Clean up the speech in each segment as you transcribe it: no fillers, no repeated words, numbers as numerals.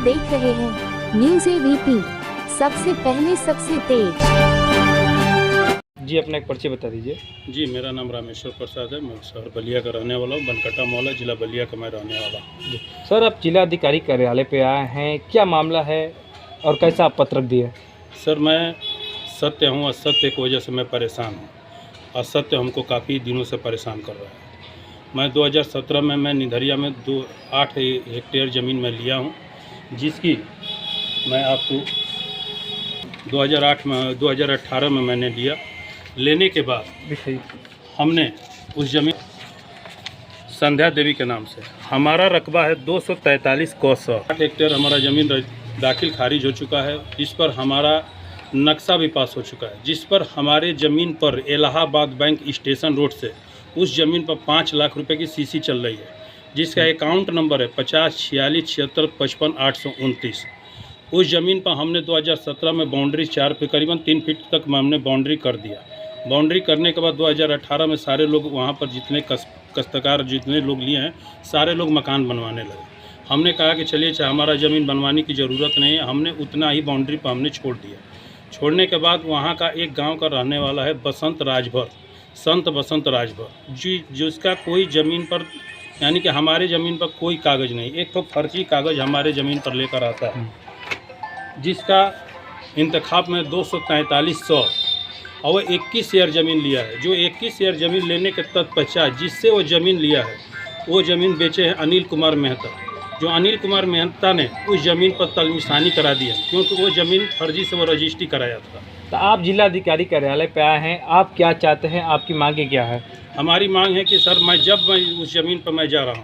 देख रहे हैं न्यूज़ एबीपी, सबसे पहले सबसे तेज। जी, अपना एक परिचय बता दीजिए। जी, मेरा नाम रामेश्वर प्रसाद है। मैं शहर बलिया का रहने वाला हूँ। बनकटा मोहल्ला, जिला बलिया का मैं रहने वाला हूँ। जी सर, आप जिला अधिकारी कार्यालय पे आए हैं, क्या मामला है और कैसा आप पत्रक दिए? सर, मैं सत्य हूँ, असत्य की वजह से मैं परेशान हूँ। असत्य हमको काफ़ी दिनों से परेशान कर रहा है। मैं 2017 में मैं निधरिया में 8 हेक्टेयर ज़मीन में लिया हूँ, जिसकी मैं आपको 2018 में मैंने लिया। लेने के बाद हमने उस ज़मीन संध्या देवी के नाम से, हमारा रकबा है 243 कौसौ। 8 हेक्टेयर हमारा ज़मीन दाखिल खारिज हो चुका है, जिस पर हमारा नक्शा भी पास हो चुका है, जिस पर हमारे ज़मीन पर इलाहाबाद बैंक स्टेशन रोड से उस ज़मीन पर 5 लाख रुपए की सीसी चल रही है, जिसका अकाउंट नंबर है 50464655 उस ज़मीन पर हमने 2017 में बाउंड्री 4 फीट करीबन 3 फीट तक हमने बाउंड्री कर दिया। बाउंड्री करने के बाद 2018 में सारे लोग वहाँ पर जितने काश्तकार जितने लोग लिए हैं, सारे लोग मकान बनवाने लगे। हमने कहा कि चलिए, चाहे हमारा ज़मीन बनवाने की ज़रूरत नहीं है, हमने उतना ही बाउंड्री पर हमने छोड़ दिया। छोड़ने के बाद वहाँ का एक गांव का रहने वाला है बसंत राजभर, संत बसंत राजभर जी, जिसका कोई ज़मीन पर यानी कि हमारे ज़मीन पर कोई कागज़ नहीं, एक तो फर्जी कागज़ हमारे ज़मीन पर लेकर आता है, जिसका इंतखाब में 24300 और वो 21 शेयर ज़मीन लिया है। जो 21 शेयर ज़मीन लेने के तत्पश्चात जिससे वो ज़मीन लिया है, वो ज़मीन बेचे हैं अनिल कुमार मेहता। जो अनिल कुमार मेहता ने उस ज़मीन पर तलमिसानी करा दी है, क्योंकि वो ज़मीन फर्जी से वो रजिस्ट्री कराया था। तो आप जिला अधिकारी कार्यालय पे आए हैं, आप क्या चाहते हैं, आपकी मांगें क्या है? हमारी मांग है कि सर, मैं उस ज़मीन पर मैं जा रहा हूँ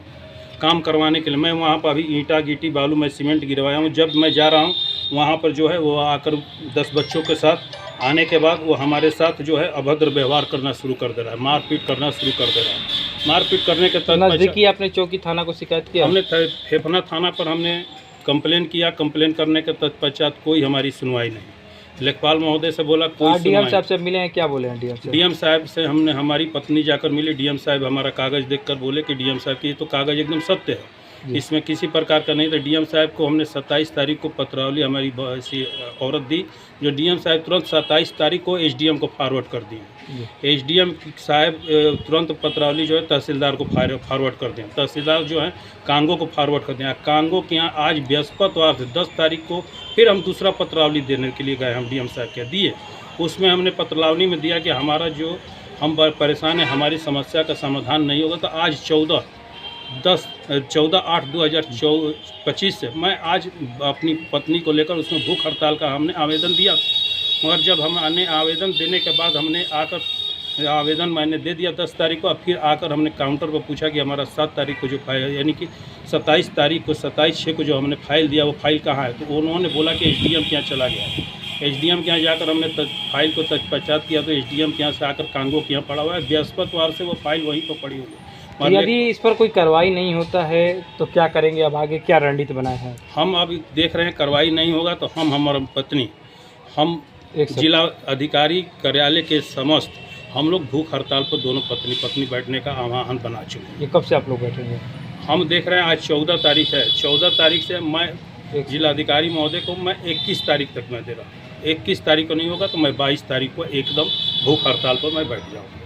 काम करवाने के लिए, मैं वहाँ पर अभी ईंटा गिट्टी बालू मैं सीमेंट गिरवाया हूँ। जब मैं जा रहा हूँ वहाँ पर जो है वो आकर 10 बच्चों के साथ आने के बाद वो हमारे साथ जो है अभद्र व्यवहार करना शुरू कर दे रहा है, मारपीट करना शुरू कर दे रहा है। मारपीट करने के नज़दीकी आपने चौकी थाना को शिकायत किया? हमने फेफना थाना पर हमने कंप्लेन किया। कंप्लेन करने के तत्पश्चात कोई हमारी सुनवाई नहीं। लेखपाल महोदय से बोला कोई डीएम साहब से मिले हैं, क्या बोले हैं डीएम साहब? डीएम साहब से हमने हमारी पत्नी जाकर मिली। डीएम साहब हमारा कागज़ देखकर बोले कि डीएम साहब की तो कागज़ एकदम सत्य है, इसमें किसी प्रकार का नहीं था। डीएम साहब को हमने 27 तारीख को पत्रावली हमारी ऐसी औरत दी, जो डीएम साहब तुरंत 27 तारीख को एसडीएम को फॉरवर्ड कर दिए। एसडीएम साहब तुरंत पत्रावली जो है तहसीलदार को फॉरवर्ड कर दिया। तहसीलदार जो है कांगो को फॉरवर्ड कर दिया। कांगो के यहाँ आज बृहस्पतिवार से 10 तारीख को फिर हम दूसरा पत्रावली देने के लिए गए, हम डीएम साहब के दिए। उसमें हमने पत्रावली में दिया कि हमारा जो हम परेशान है, हमारी समस्या का समाधान नहीं होगा। तो आज 14/8/2025 से मैं आज अपनी पत्नी को लेकर उसमें भूख हड़ताल का हमने आवेदन दिया। मगर जब हमने आवेदन देने के बाद हमने आकर आवेदन मैंने दे दिया 10 तारीख को। अब फिर आकर हमने काउंटर पर पूछा कि हमारा 7 तारीख को जो फाइल यानी कि 27 तारीख को 27/6 को जो हमने फाइल दिया, वो फाइल कहाँ है? तो उन्होंने बोला कि एसडीएम के यहाँ चला गया। एसडीएम के यहाँ जाकर हमने फाइल को तत्पश्चात किया तो एसडीएम के यहाँ से आकर कांगो के यहाँ पड़ा हुआ है। बृहस्पतिवार से वो फाइल वहीं पर पड़ी हुई है। यदि इस पर कोई कार्रवाई नहीं होता है तो क्या करेंगे? अब आगे क्या रणनीति बनाए हैं? हम अभी देख रहे हैं, कार्रवाई नहीं होगा तो हमारा पत्नी हम जिला अधिकारी कार्यालय के समस्त हम लोग भूख हड़ताल पर दोनों पत्नी पत्नी बैठने का आह्वान बना चुके हैं। ये कब से आप लोग बैठेंगे? हम देख रहे हैं, आज 14 तारीख है। 14 तारीख से मैं जिला अधिकारी महोदय को मैं 21 तारीख तक मैं दे रहा हूँ। 21 तारीख को नहीं होगा तो मैं 22 तारीख को एकदम भूख हड़ताल पर मैं बैठ जाऊँगा।